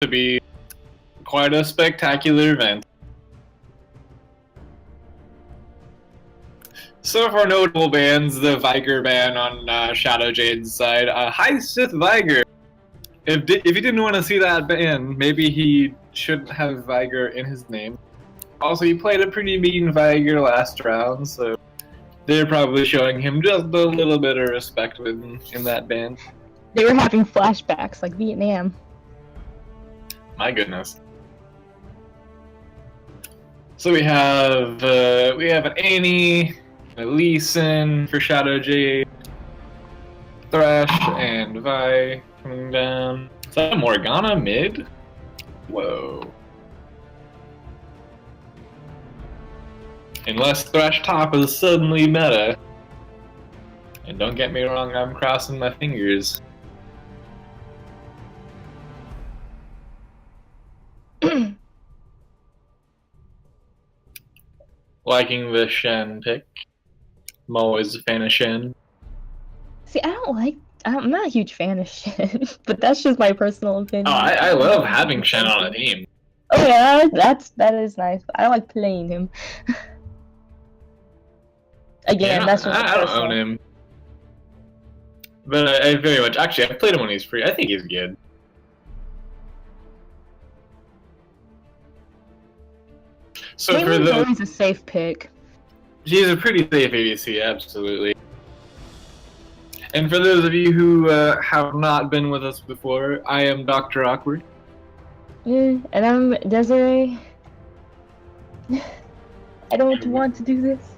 to be quite a spectacular event. So for notable bans, the Viger ban on Shadow Jade's side. Hi Sith Viger! If you didn't want to see that ban, maybe he shouldn't have Viger in his name. Also, he played a pretty mean Viger last round, so they're probably showing him just a little bit of respect in that ban. They were having flashbacks like Vietnam. My goodness. So we have an Annie, a Lee Sin for Shadow Jade, Thresh, and Vi coming down. Is that a Morgana mid? Whoa. Unless Thresh top is suddenly meta. And don't get me wrong, I'm crossing my fingers. Liking the Shen pick. I'm always a fan of Shen. See, I'm not a huge fan of Shen, but that's just my personal opinion. Oh, I love having Shen on a team. Oh yeah, that is nice. But I don't like playing him. Again, that's just I don't own him. But I very much... Actually, I've played him when he's free. I think he's good. So Caitlin's always a safe pick. She's a pretty safe ADC, absolutely. And for those of you who have not been with us before, I am Dr. Awkward. Yeah, and I'm Desiree. I don't want to do this.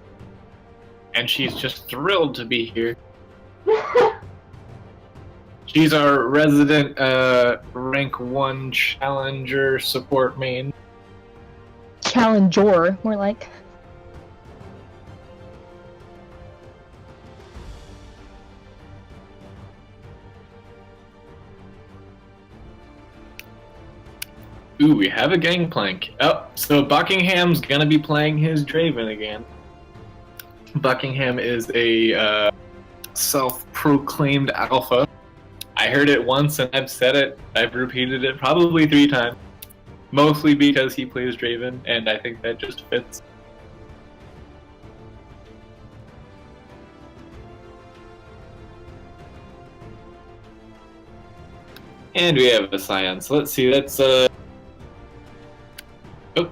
And she's just thrilled to be here. She's our resident rank 1 challenger support main. Challenger, more like. Ooh, we have a Gangplank. Oh, so Buckingham's gonna be playing his Draven again. Buckingham is a self-proclaimed alpha. I heard it once and I've said it. I've repeated it probably 3 times. Mostly because he plays Draven, and I think that just fits. And we have a Scion. So let's see, that's oh,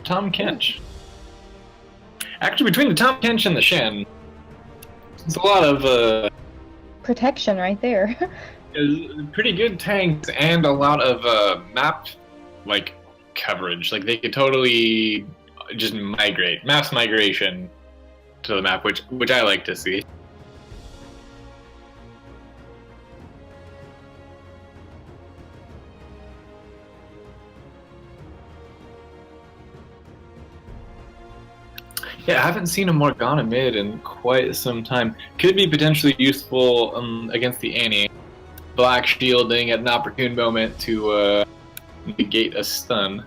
Tahm Kench. Actually, between the Tahm Kench and the Shen, there's a lot of protection right there. Pretty good tanks and a lot of map coverage. Like they could totally just migrate, mass migration to the map, which I like to see. Yeah, I haven't seen a Morgana mid in quite some time. Could be potentially useful against the Annie. Black shielding at an opportune moment to negate a stun.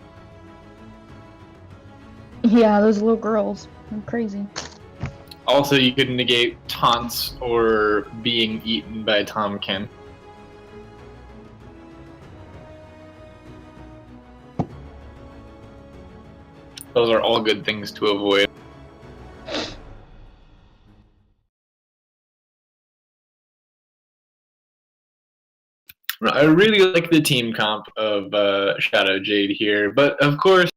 Yeah, those little girls. They're crazy. Also, you could negate taunts or being eaten by Tahm Kench. Those are all good things to avoid. I really like the team comp of Shadow Jade here, but of course,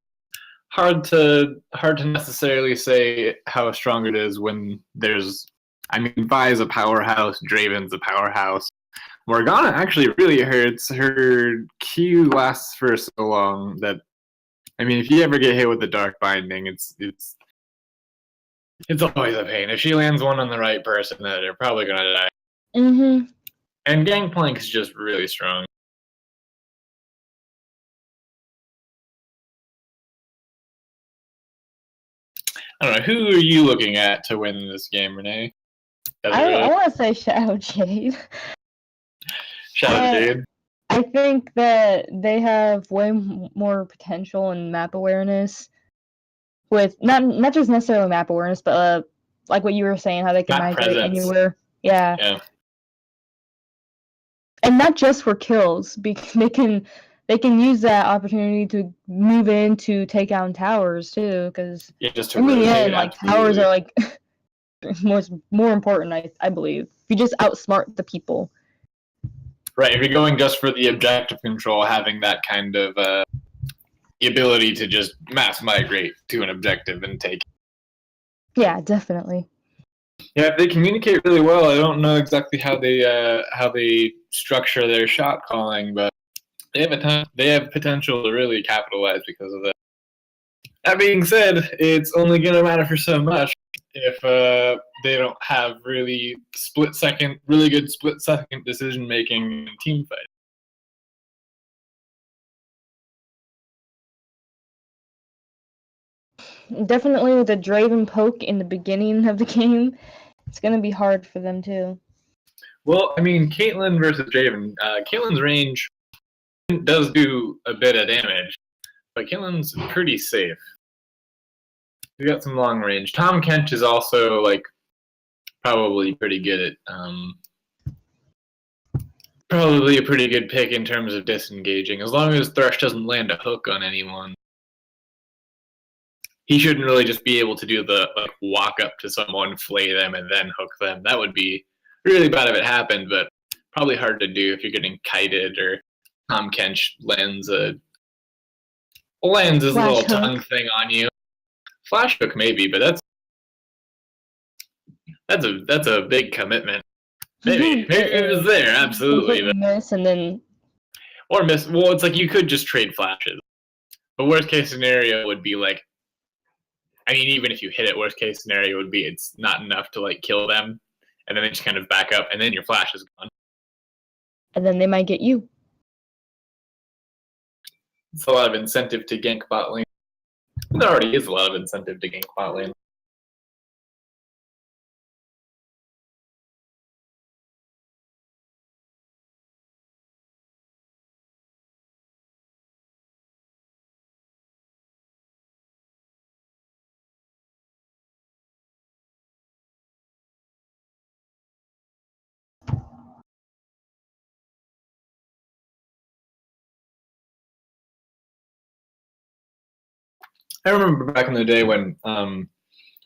hard to necessarily say how strong it is when there's. I mean, Vi's a powerhouse, Draven's a powerhouse. Morgana actually really hurts. Her Q lasts for so long that, I mean, if you ever get hit with the Dark Binding, it's always a pain. If she lands one on the right person, they're probably gonna die. Mm-hmm. And Gangplank is just really strong. I don't know, who are you looking at to win this game, Renee? I want to say Shadow Jade. Shadow Jade? I think that they have way more potential in map awareness. With not just necessarily map awareness, but like what you were saying, how they can migrate anywhere. Yeah. Yeah. And not just for kills, because they can they can use that opportunity to move in to take down towers too, because just in the end, like towers are like more important. I believe if you just outsmart the people. Right, if you're going just for the objective control, having that kind of the ability to just mass migrate to an objective and take. Yeah, definitely. Yeah, if they communicate really well. I don't know exactly how they structure their shot calling, but they have potential to really capitalize because of that. That being said, it's only going to matter for so much if they don't have really good split second decision making in team fight. Definitely with the Draven poke in the beginning of the game, it's going to be hard for them too. Well, I mean, Caitlyn versus Draven. Caitlyn's range does do a bit of damage, but Caitlyn's pretty safe. We got some long range. Tahm Kench is also like probably pretty good at probably a pretty good pick in terms of disengaging. As long as Thresh doesn't land a hook on anyone, he shouldn't really just be able to do the like walk up to someone, flay them, and then hook them. That would be really bad if it happened, but probably hard to do if you're getting kited or Tahm Kench lands his little tongue thing on you. Flash hook maybe, but that's a big commitment. Maybe it was there, absolutely. Miss and then or miss. Well, it's like you could just trade flashes, but worst case scenario would be like, I mean, even if you hit it, worst case scenario would be it's not enough to like kill them, and then they just kind of back up, and then your flash is gone. And then they might get you. It's a lot of incentive to gank bot lane. There already is a lot of incentive to gank bot lane. I remember back in the day when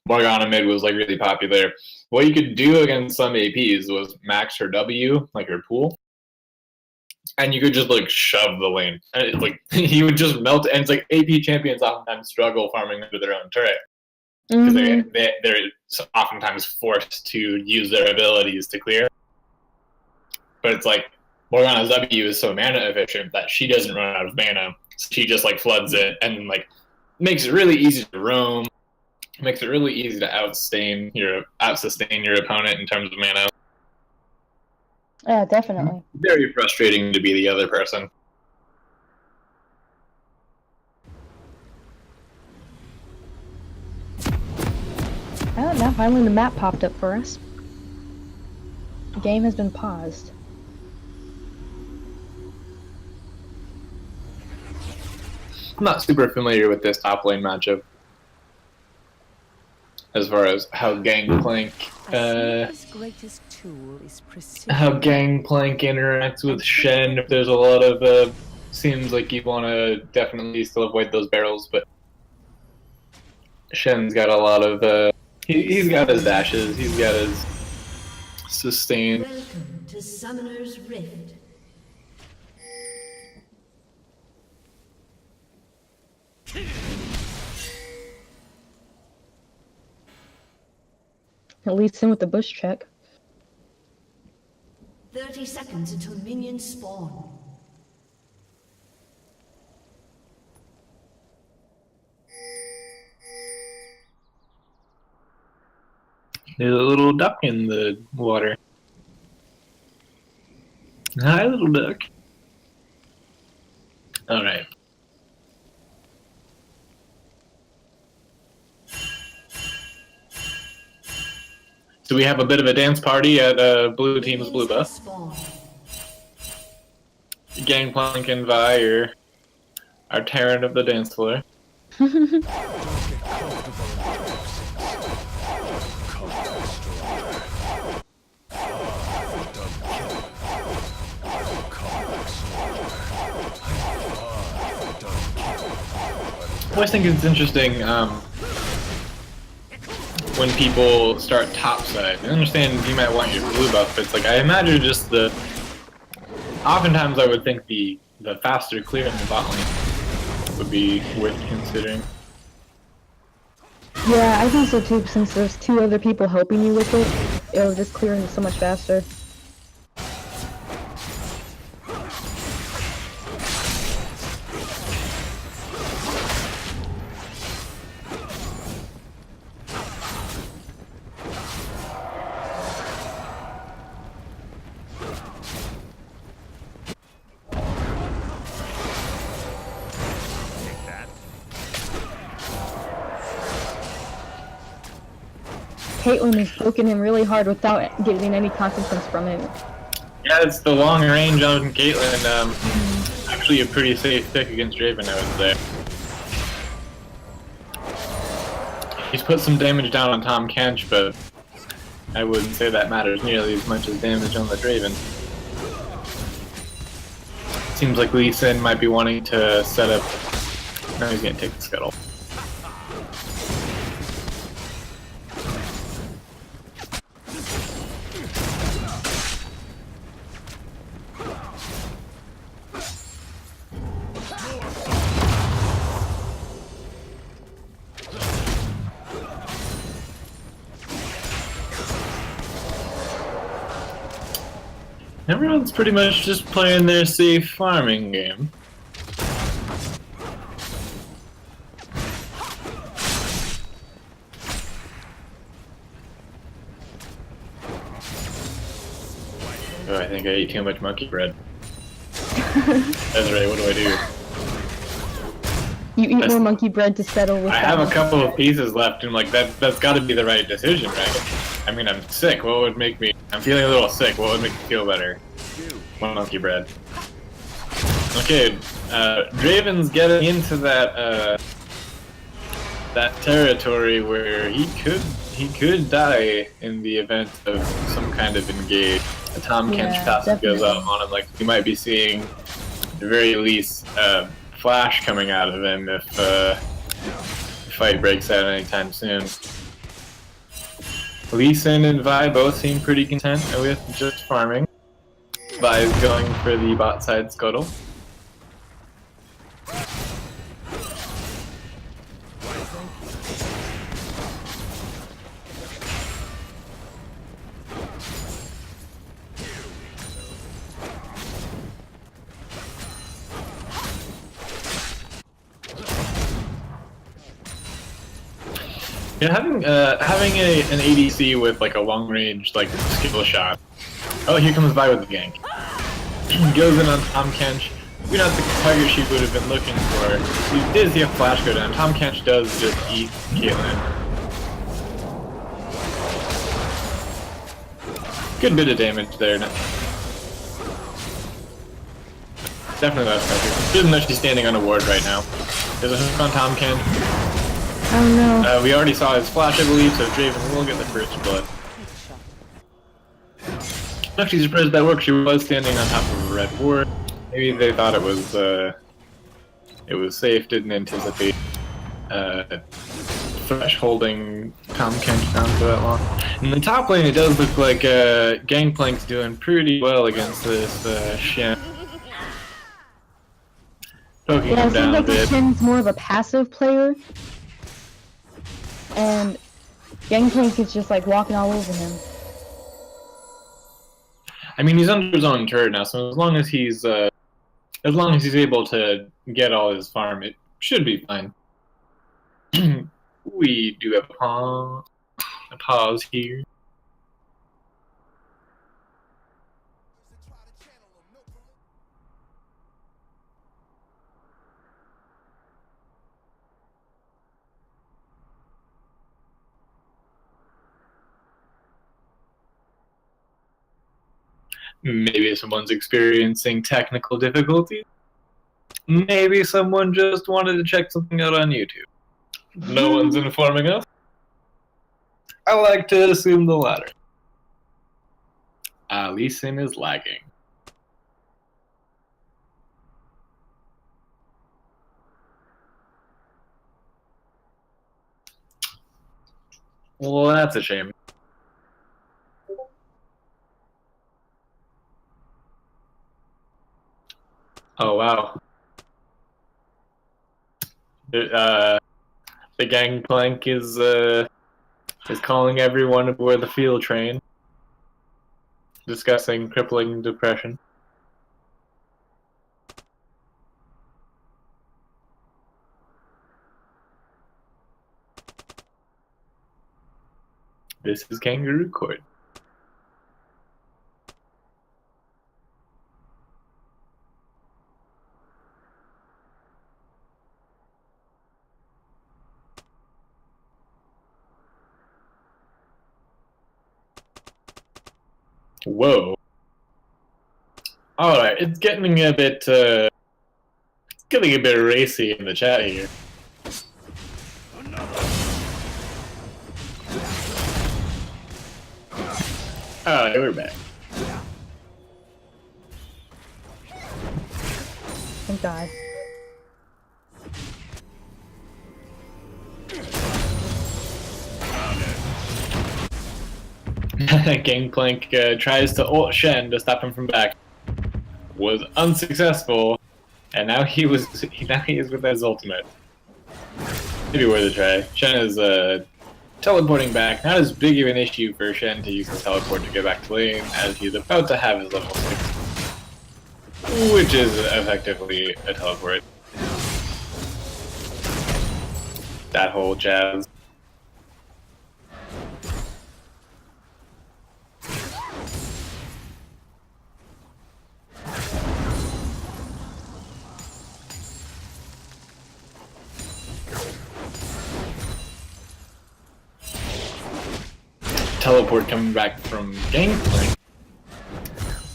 Morgana mid was like really popular. What you could do against some APs was max her W, like her pool, and you could just like shove the lane. And it's like he would just melt. And it's like AP champions oftentimes struggle farming under their own turret because they're oftentimes forced to use their abilities to clear. But it's like Morgana's W is so mana efficient that she doesn't run out of mana. So she just like floods it and like makes it really easy to roam. Makes it really easy to outsustain your opponent in terms of mana. Yeah, definitely. Very frustrating to be the other person. Oh, now finally the map popped up for us. The game has been paused. I'm not super familiar with this top lane matchup as far as how Gangplank interacts with Shen. If there's a lot of seems like you want to definitely still avoid those barrels, but Shen's got a lot of he's got his dashes, he's got his sustain. Welcome to Summoner's Rift. It leads in with the bush check. 30 seconds until minions spawn. There's a little duck in the water. Hi, little duck. All right. So we have a bit of a dance party at Blue Team's Blue Buff. Gangplank and Vi are tyrant of the dance floor. I always think it's interesting when people start topside. I understand you might want your blue buff, but it's like I imagine just the. Oftentimes, I would think the faster clear in the bot lane would be worth considering. Yeah, I think so too. Since there's 2 other people helping you with it, it'll just clear so much faster. Caitlyn is poking him really hard without getting any consequence from it. Yeah, it's the long range on Caitlyn. Actually, a pretty safe pick against Draven, I would say. He's put some damage down on Tahm Kench, but I wouldn't say that matters nearly as much as damage on the Draven. Seems like Lee Sin might be wanting to set up. Now he's gonna take the scuttle. Everyone's pretty much just playing their safe farming game. Oh, I think I ate too much monkey bread. That's right, what do I do? You eat more monkey bread to settle with I have a couple of pieces left, and like that's got to be the right decision, right? I mean, I'm sick. What would make me? I'm feeling a little sick. What would make me feel better? One monkey bread. Okay, Draven's getting into that that territory where he could die in the event of some kind of engage. A Tahm Kench passive goes out on him. Like we might be seeing, at the very least, flash coming out of him if the fight breaks out anytime soon. Lee Sin and Vi both seem pretty content with just farming. Vi is going for the bot side scuttle. Yeah, having an ADC with like a long range like skill shot. Oh, here comes Vi with the gank. Goes in on Tahm Kench. Maybe not the target she would have been looking for. He did see a flash go down. Tahm Kench does just eat Caitlyn. Good bit of damage there. Definitely not effective. She doesn't know she's standing on a ward right now. There's a hook on Tahm Kench. Oh no. We already saw his flash, I believe, so Draven will get the first blood. I'm actually surprised that worked. She was standing on top of a red ward. Maybe they thought it was safe, didn't anticipate Thresh holding Tahm Kench down for that long. In the top lane, it does look like Gangplank's doing pretty well against this Shen. Poking him down a bit. Yeah, it seems like Shen's more of a passive player. And Gangplank is just like walking all over him. I mean, he's under his own turret now, so as long as he's able to get all his farm, it should be fine. We do have a pause here. Maybe someone's experiencing technical difficulties. Maybe someone just wanted to check something out on YouTube. No one's informing us. I like to assume the latter. Lee Sin is lagging. Well, that's a shame. Oh wow. The gangplank is calling everyone aboard the field train, discussing crippling depression. This is Kangaroo Court. Whoa. Alright, it's getting a bit racy in the chat here. Alright, we're back. Thank God. Gangplank tries to ult Shen to stop him from back. Was unsuccessful, and now he is with his ultimate. Maybe worth a try. Shen is teleporting back. Not as big of an issue for Shen to use his teleport to get back to lane, as he's about to have his level 6, which is effectively a teleport. That whole jazz. Teleport coming back from Gangplank.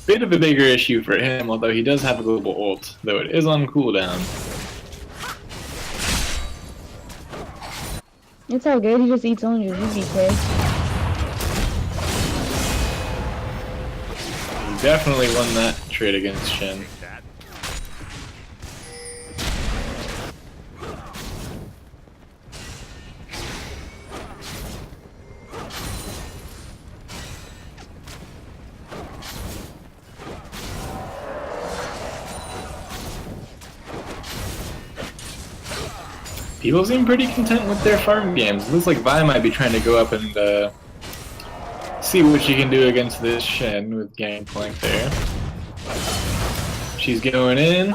Bit of a bigger issue for him, although he does have a global ult, though it is on cooldown. It's all good, he just eats on your UVK. He definitely won that trade against Shen. People seem pretty content with their farm games. It looks like Vi might be trying to go up and see what she can do against this Shen with Gangplank there. She's going in.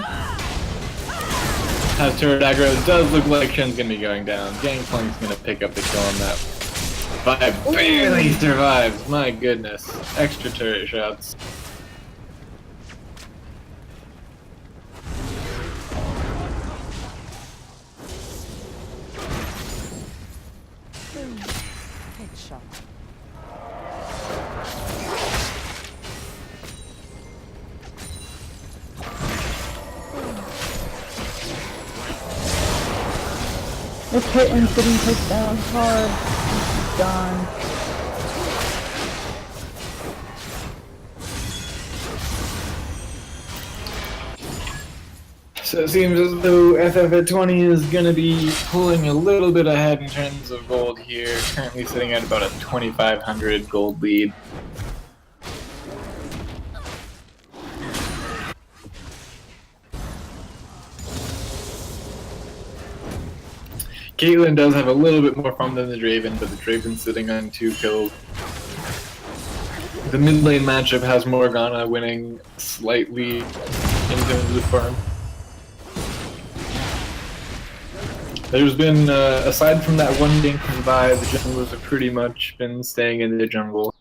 Has turret aggro. It does look like Shen's gonna be going down. Gangplank's gonna pick up the kill on that. Vi barely survives. My goodness. Extra turret shots. Headshot. The kitten's getting pushed down hard. He's gone. So it seems as though FF at 20 is going to be pulling a little bit ahead in terms of gold here, currently sitting at about a 2,500 gold lead. Caitlyn does have a little bit more farm than the Draven, but the Draven's sitting on 2 kills. The mid lane matchup has Morgana winning slightly in terms of farm. There's been, aside from that one gank from Vi, the junglers have pretty much been staying in the jungle.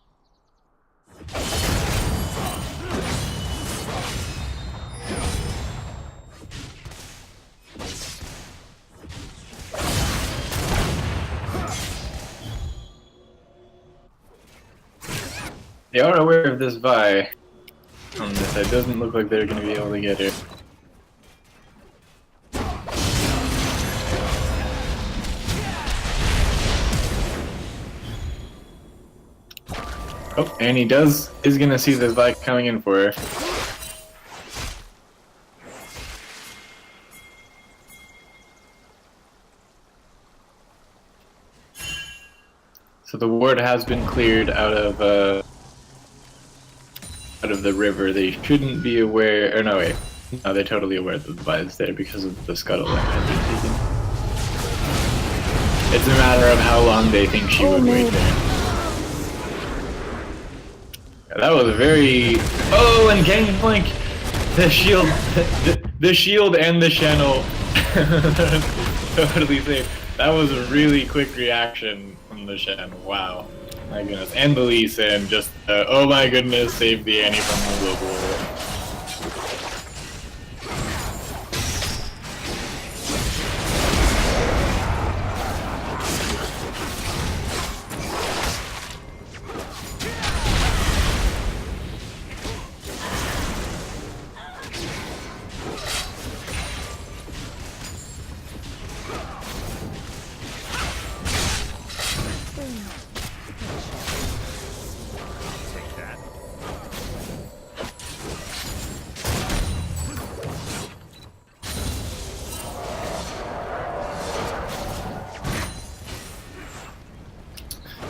They are aware of this Vi on this side. Doesn't look like they're going to be able to get her. Oh, and he is gonna see this Vi coming in for her. So the ward has been cleared out of the river. They shouldn't be aware. Or no, wait. No, they're totally aware that the Vi is there because of the scuttle that has been taken. It's a matter of how long they think she would wait there. Yeah, that was very. Oh, and Gangplank, the shield, the shield and the channel, totally safe. That was a really quick reaction from the Shen. Wow. My goodness. And the Lee Sin just, oh my goodness, saved the Annie from the global war.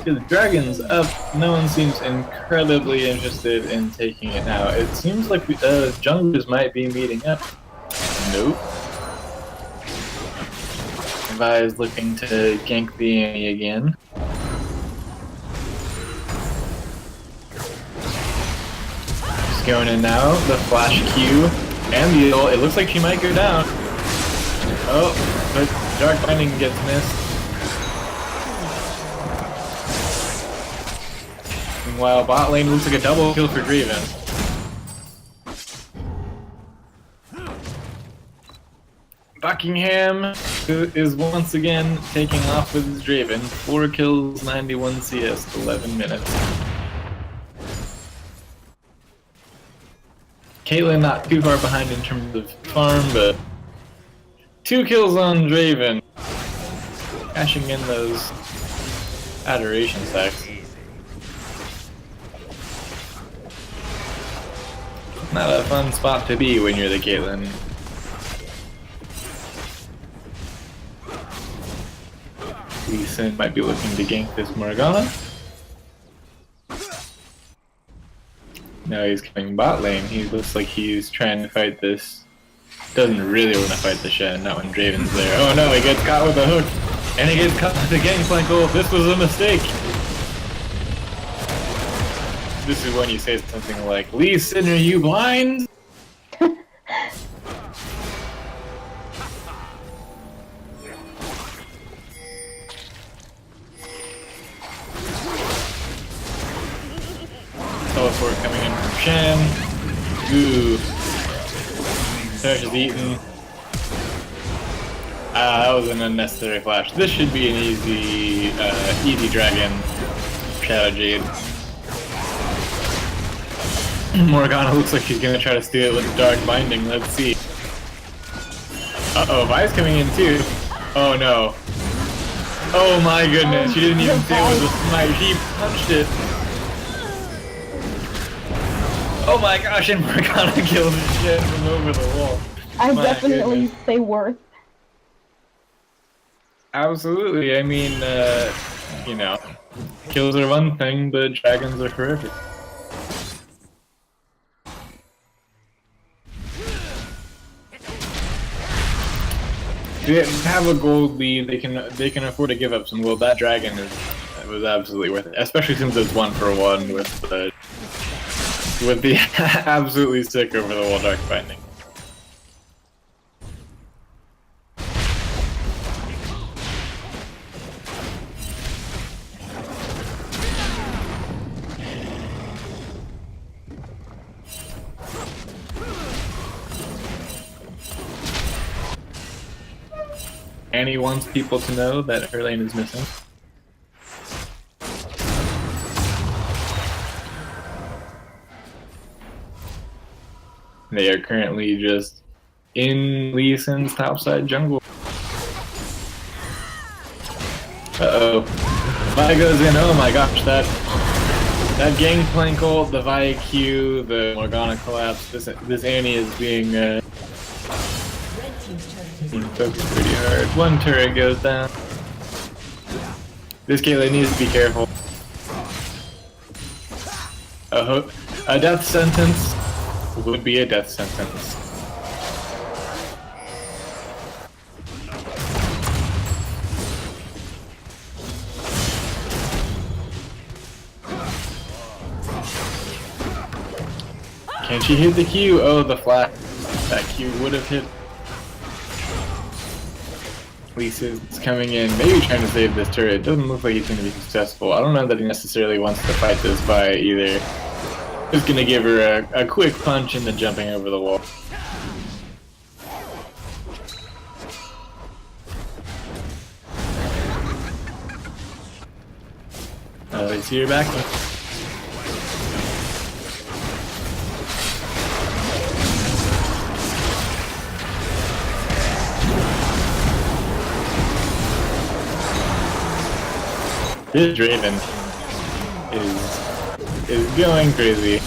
The dragon's up. No one seems incredibly interested in taking it now. It seems like junglers might be meeting up. Nope. Vi is looking to gank the Annie again. She's going in now. The flash Q and the ult. It looks like she might go down. Oh, but Dark Binding gets missed. Meanwhile, bot lane looks like a double kill for Draven. Buckingham is once again taking off with his Draven. 4 kills, 91 CS, 11 minutes. Caitlyn not too far behind in terms of farm, but 2 kills on Draven. Cashing in those adoration stacks. Not a fun spot to be when you're the Caitlyn. Lee Sin might be looking to gank this Morgana. Now he's coming bot lane. He looks like he's trying to fight this. Doesn't really want to fight the Shen, not when Draven's there. Oh no, he gets caught with a hook! And he gets caught with the Gangplank ult. This was a mistake! This is when you say something like, Lee Sin, are you blind? Teleport coming in from Shen. Ooh. Thresh is eaten. Ah, that was an unnecessary flash. This should be an easy dragon. Shadow Jade. Morgana looks like she's gonna try to steal it with Dark Binding. Let's see. Uh-oh, Vi's coming in too. Oh no. Oh my goodness, she didn't even steal it with the smite. She punched it. Oh my gosh, and Morgana killed the shit from over the wall. I definitely say worth. Absolutely, I mean, you know, kills are one thing, but dragons are forever. They have a gold lead. They can afford to give up some gold. That dragon was absolutely worth it, especially since it's 1-for-1 with the absolutely sick over the wall Dark Binding. Annie wants people to know that her lane is missing. They are currently just in Lee Sin's topside jungle. Uh-oh. Vi goes in, oh my gosh, that Gangplank ult, the Vi Q, the Morgana collapse, this Annie is being focused pretty hard. One turret goes down. This Caitlyn needs to be careful. A death sentence would be a death sentence. Can she hit the Q? Oh, the flat. That Q would have hit. Lisa's coming in, maybe trying to save this turret. It doesn't look like he's going to be successful. I don't know that he necessarily wants to fight this fight either. Just going to give her a quick punch and then jumping over the wall. I see her back. This Draven is going crazy.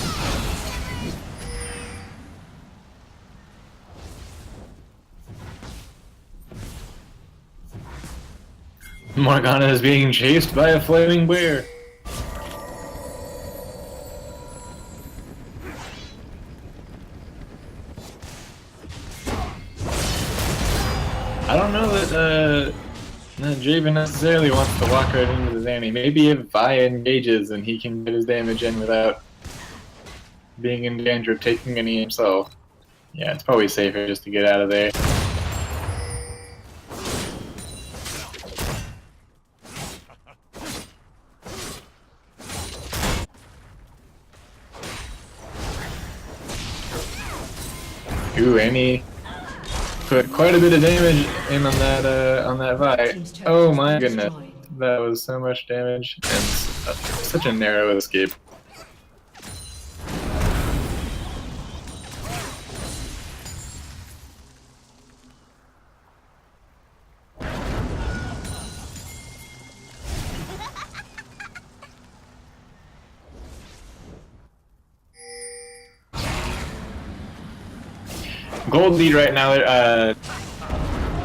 Morgana is being chased by a flaming bear. I don't know that Draven necessarily wants to walk right into the Zanny. Maybe if Vi engages and he can get his damage in without being in danger of taking any himself. Yeah, it's probably safer just to get out of there. Ooh, Annie put quite a bit of damage in on that Vi. Oh my goodness, that was so much damage and such a narrow escape. Gold lead right now,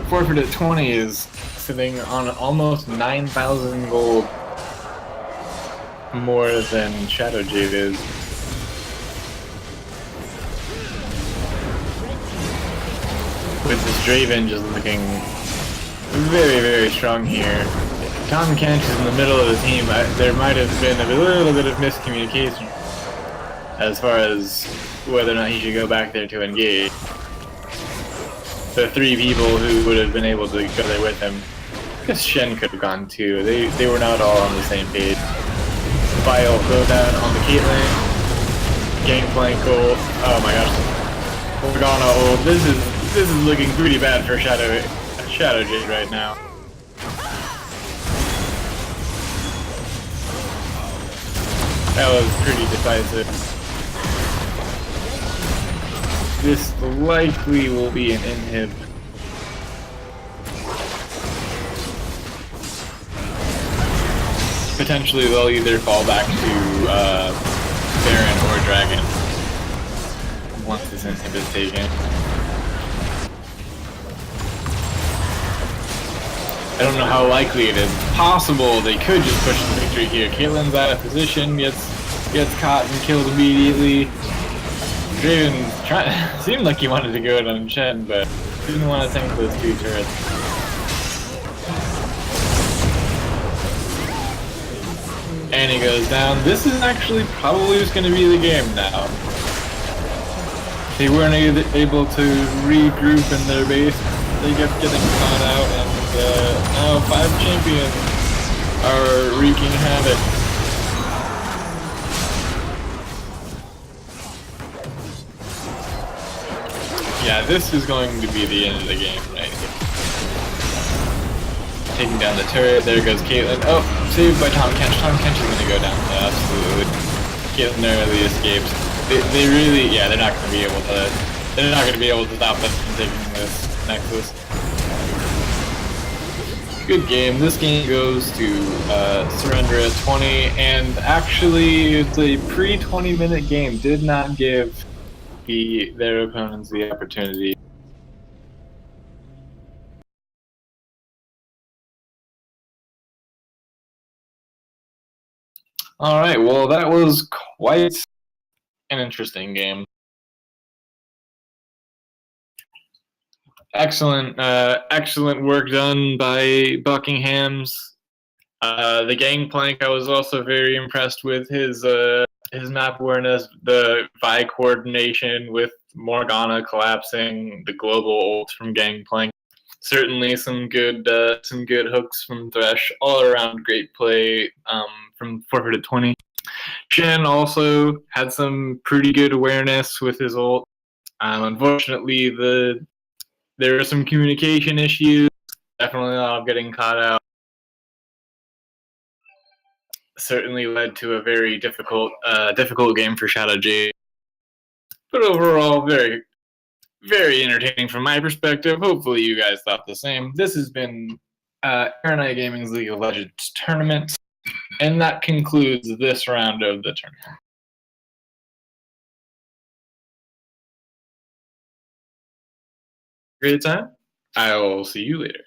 forfeit at 20 is sitting on almost 9,000 gold more than Shadow Jade is. With this Draven just looking very, very strong here. Tahm Kench is in the middle of the team. There might have been a little bit of miscommunication as far as whether or not he should go back there to engage. The three people who would have been able to go there with him. I guess Shen could have gone too. They were not all on the same page. Vile go down on the Caitlyn. Gangplank ult. Oh my gosh. Morgana ult. This is looking pretty bad for Shadow Jade right now. That was pretty decisive. This likely will be an inhib. Potentially they'll either fall back to Baron or Dragon once this inhib is taken. I don't know how likely it is. It's possible they could just push the victory here. Caitlyn's out of position, gets caught and killed immediately. Draven seemed like he wanted to go it on Shen, but didn't want to tank those two turrets. Annie goes down. This is actually probably just going to be the game now. They weren't able to regroup in their base. They kept getting caught out, and now 5 champions are wreaking havoc. Yeah, this is going to be the end of the game right here. Taking down the turret, there goes Caitlyn. Oh, saved by Tahm Kench. Tahm Kench is going to go down, absolutely. Caitlyn narrowly escapes. They really, yeah, they're not going to be able to stop them from taking this Nexus. Good game. This game goes to surrender at 20, and actually it's a pre-20 minute game. Did not give their opponents the opportunity All right, well, that was quite an interesting game. Excellent, excellent work done by Buckingham's. The Gangplank, I was also very impressed with his map awareness, the Vi coordination with Morgana collapsing, the global ult from Gangplank. Certainly some good hooks from Thresh. All around great play from 420. Shen also had some pretty good awareness with his ult. Unfortunately, there were some communication issues. Definitely a lot of getting caught out. Certainly led to a very difficult game for Shadow Jade. But overall, very, very entertaining from my perspective. Hopefully you guys thought the same. This has been RNI Gaming's League of Legends tournament, and that concludes this round of the tournament. Great time. I will see you later.